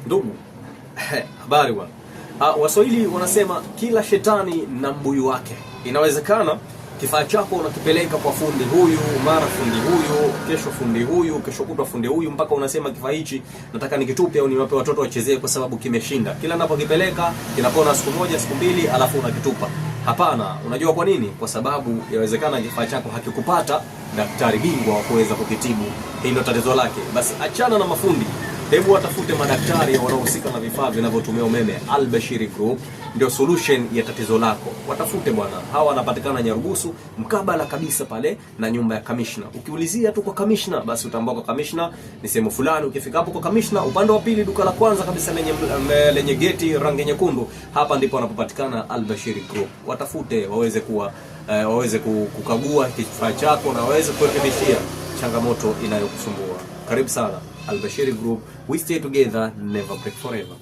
Ndugu, habari bwana. Waswahili wanasema kila shetani na mbuyu wake. Inawezekana kifaa chako unakipeleka kwa fundi huyu, mara fundi huyu, kesho fundi huyu, kesho kutwa fundi huyu, mpaka unasema kifaa hichi nataka nikitupe au niwape watoto wachezee kwa sababu kimeshinda. Kila ninapokipeleka kinapona siku moja, siku mbili, alafu unakitupa. Hapana, unajua kwa nini? Kwa sababu yawezekana kifaa chako hakikupata daktari bingwa wa kuweza kukitibu. Hii ndio tatizo lake. Basi achana na mafundi. Hebu watafute madaktari wanaohusika na vifaa vinavyotumia umeme. Al-Bashiri Group ndio solution ya tatizo lako. Watafute bwana. Hawa wanapatikana Nyarugusu, mkabala kabisa pale na nyumba ya kamishna. Ukiulizia tu kwa kamishna, basi utaambia kwa kamishna ni sehemu fulani. Ukifika hapo kwa kamishna, upande wa pili, duka la kwanza kabisa lenye geti rangi nyekundu, hapa ndipo wanapopatikana Al-Bashiri Group. Watafute waweze kukagua kifaa chako na waweze kurekebishia changamoto inayokusumbua. Karibu sana Al-Bashiri Group. We stay together, never break forever.